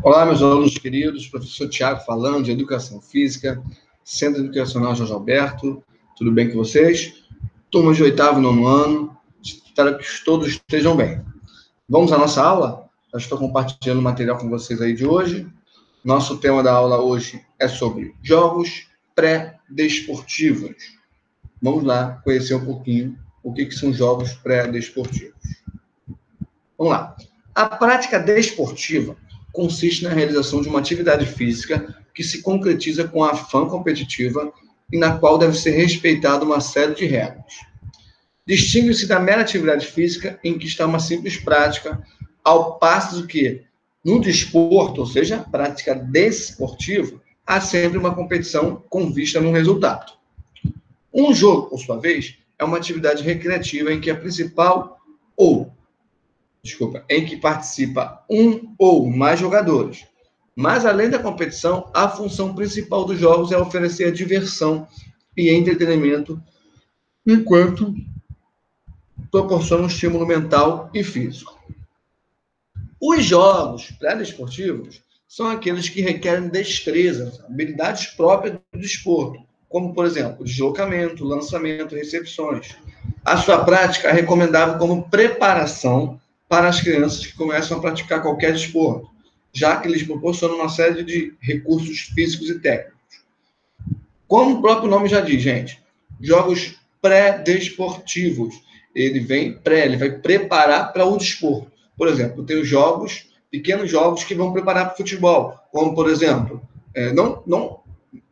Olá, meus alunos queridos, professor Tiago falando de Educação Física, Centro Educacional Jorge Alberto, tudo bem com vocês? Turma de 8º e 9º ano, espero que todos estejam bem. Vamos à nossa aula? Eu estou compartilhando o material com vocês aí de hoje. Nosso tema da aula hoje é sobre jogos pré-desportivos. Vamos lá conhecer um pouquinho o que são jogos pré-desportivos. Vamos lá. A prática desportiva consiste na realização de uma atividade física que se concretiza com a afã competitiva e na qual deve ser respeitada uma série de regras. Distingue-se da mera atividade física em que está uma simples prática, ao passo que, no desporto, ou seja, a prática desportiva, há sempre uma competição com vista no resultado. Um jogo, por sua vez, é uma atividade recreativa em que em que participa um ou mais jogadores. Mas, além da competição, a função principal dos jogos é oferecer diversão e entretenimento, enquanto proporciona um estímulo mental e físico. Os jogos pré-desportivos são aqueles que requerem destreza, habilidades próprias do desporto, como, por exemplo, deslocamento, lançamento, recepções. A sua prática é recomendável como preparação para as crianças que começam a praticar qualquer desporto, já que eles proporcionam uma série de recursos físicos e técnicos. Como o próprio nome já diz, gente, jogos pré-desportivos. Ele vai preparar para o desporto. Por exemplo, tem os jogos, pequenos jogos que vão preparar para o futebol, como, por exemplo, não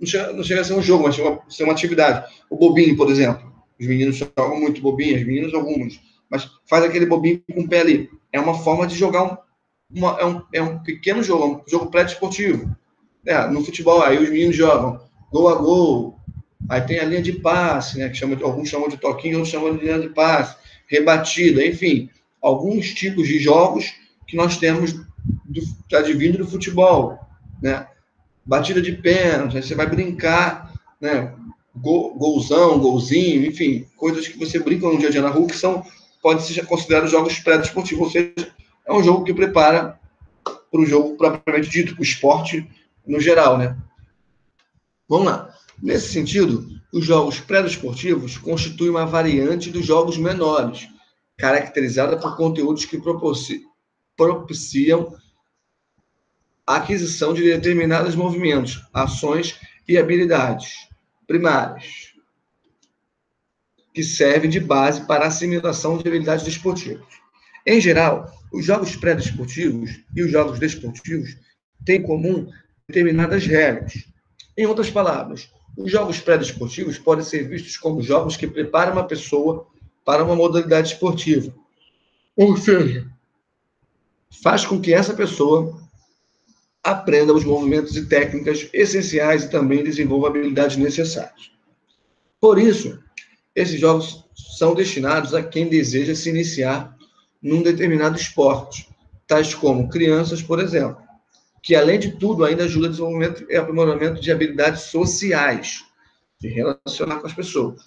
chega a ser um jogo, mas chega a ser uma atividade. O bobinho, por exemplo. Os meninos jogam muito bobinho, as meninas algumas. Mas faz aquele bobinho com o pé ali. É uma forma de jogar um pequeno jogo, um jogo pré-desportivo. No futebol, aí os meninos jogam gol a gol. Aí tem a linha de passe, né, que alguns chamam de toquinho, outros chamam de linha de passe, rebatida, enfim. Alguns tipos de jogos que nós temos advindo do futebol, né? Batida de pênalti, aí você vai brincar, né? Golzão, golzinho, enfim, coisas que você brinca no dia a dia na rua que podem ser considerados jogos pré-desportivos, ou seja, é um jogo que prepara para o jogo propriamente dito, para o esporte no geral, né? Vamos lá. Nesse sentido, os jogos pré-desportivos constituem uma variante dos jogos menores, caracterizada por conteúdos que propiciam a aquisição de determinados movimentos, ações e habilidades primárias, que servem de base para a assimilação de habilidades desportivas. Em geral, os jogos pré-desportivos e os jogos desportivos têm em comum determinadas regras. Em outras palavras, os jogos pré-desportivos podem ser vistos como jogos que preparam uma pessoa para uma modalidade esportiva. Ou seja, faz com que essa pessoa aprenda os movimentos e técnicas essenciais e também desenvolva habilidades necessárias. Por isso, esses jogos são destinados a quem deseja se iniciar num determinado esporte, tais como crianças, por exemplo, que, além de tudo, ainda ajuda a desenvolvimento e aprimoramento de habilidades sociais, de relacionar com as pessoas.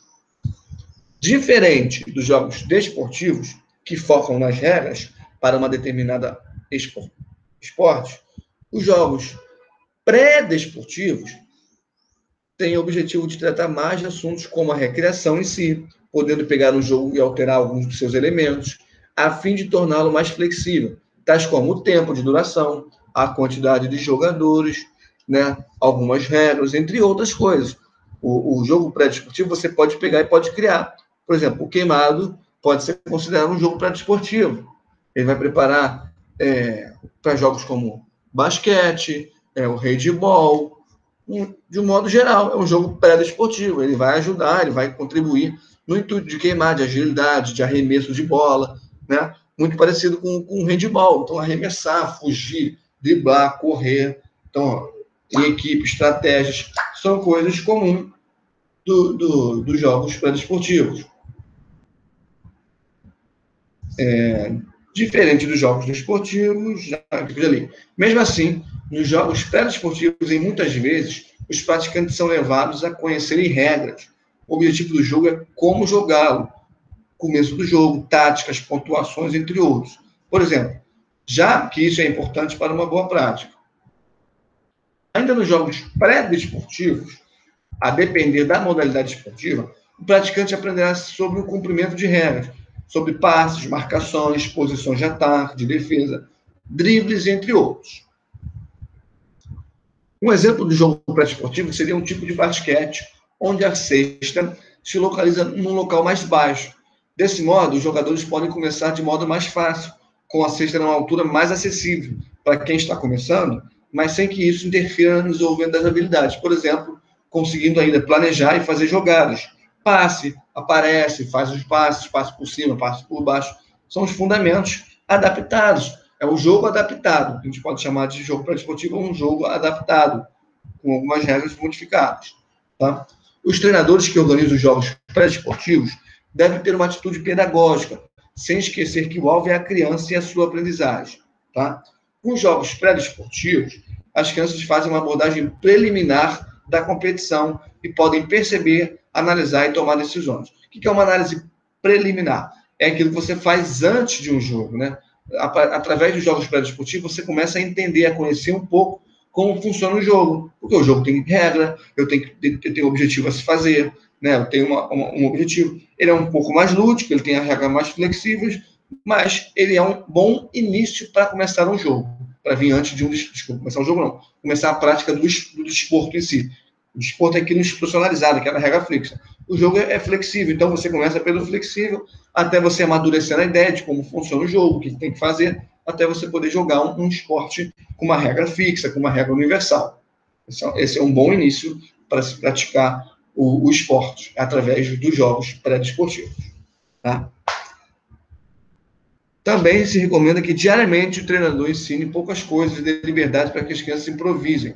Diferente dos jogos desportivos, que focam nas regras para uma determinada esporte, os jogos pré-desportivos têm o objetivo de tratar mais de assuntos como a recreação em si, podendo pegar um jogo e alterar alguns dos seus elementos, a fim de torná-lo mais flexível, tais como o tempo de duração, a quantidade de jogadores, né, algumas regras, entre outras coisas. O jogo pré-desportivo você pode pegar e pode criar. Por exemplo, o queimado pode ser considerado um jogo pré-desportivo. Ele vai preparar para jogos como basquete, o handball, de um modo geral, é um jogo pré-desportivo. Ele vai ajudar, ele vai contribuir no intuito de queimar, de agilidade, de arremesso de bola, né? Muito parecido com o handball. Então, arremessar, fugir, driblar, correr. Então, em equipe, estratégias, são coisas comuns dos jogos pré-desportivos. Diferente dos jogos desportivos, mesmo assim, nos jogos pré-desportivos, muitas vezes, os praticantes são levados a conhecerem regras. O objetivo do jogo é como jogá-lo, começo do jogo, táticas, pontuações, entre outros. Por exemplo, já que isso é importante para uma boa prática. Ainda nos jogos pré-desportivos, a depender da modalidade esportiva, o praticante aprenderá sobre o cumprimento de regras, sobre passes, marcações, posições de ataque, de defesa, dribles, entre outros. Um exemplo de jogo pré-esportivo seria um tipo de basquete, onde a cesta se localiza num local mais baixo. Desse modo, os jogadores podem começar de modo mais fácil, com a cesta numa altura mais acessível para quem está começando, mas sem que isso interfira no desenvolvimento das habilidades. Por exemplo, conseguindo ainda planejar e fazer jogadas. Passe, aparece, faz os passes, passe por cima, passe por baixo. São os fundamentos adaptados. É o jogo adaptado. A gente pode chamar de jogo pré-esportivo ou um jogo adaptado, com algumas regras modificadas. Tá? Os treinadores que organizam os jogos pré-esportivos devem ter uma atitude pedagógica, sem esquecer que o alvo é a criança e a sua aprendizagem. Tá? Com os jogos pré-desportivos, as crianças fazem uma abordagem preliminar da competição e podem perceber, analisar e tomar decisões. O que é uma análise preliminar? É aquilo que você faz antes de um jogo, né? Através dos jogos pré-desportivos, você começa a entender, a conhecer um pouco como funciona o jogo. Porque o jogo tem regra, eu tenho objetivo a se fazer, né? Eu tenho um objetivo. Ele é um pouco mais lúdico, ele tem as regras mais flexíveis, mas ele é um bom início para começar um jogo. Para vir antes de começar um jogo, não. Começar a prática do desporto em si. O desporto é aquilo institucionalizado, aquela regra fixa. O jogo é flexível, então você começa pelo flexível, até você amadurecer a ideia de como funciona o jogo, o que tem que fazer, até você poder jogar um esporte com uma regra fixa, com uma regra universal. Esse é um bom início para se praticar o esporte, através dos jogos pré-desportivos. Tá? Também se recomenda que diariamente o treinador ensine poucas coisas e dê liberdade para que as crianças improvisem,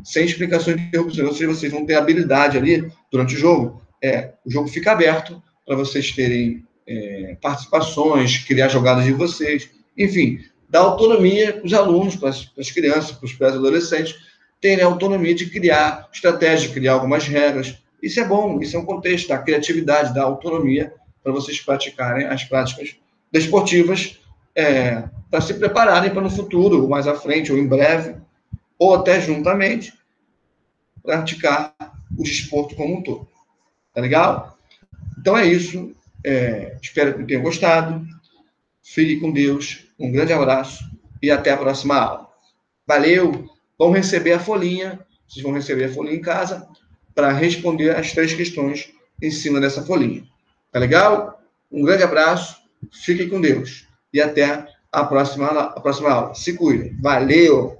sem explicações de interrupções. Ou seja, vocês vão ter habilidade ali durante o jogo. O jogo fica aberto para vocês terem participações, criar jogadas de vocês, enfim, dar autonomia para os alunos, para as crianças, para os pré-adolescentes, terem a autonomia de criar estratégias, criar algumas regras. Isso é bom, isso é um contexto da criatividade, da autonomia para vocês praticarem as práticas desportivas, para se prepararem para no futuro, ou mais à frente, ou em breve, ou até juntamente, praticar o desporto como um todo. Tá legal? Então é isso. Espero que tenham gostado. Fique com Deus. Um grande abraço e até a próxima aula. Valeu! Vão receber a folhinha. Vocês vão receber a folhinha em casa para responder as 3 questões em cima dessa folhinha. Tá legal? Um grande abraço. Fiquem com Deus. E até a próxima aula. Se cuidem. Valeu!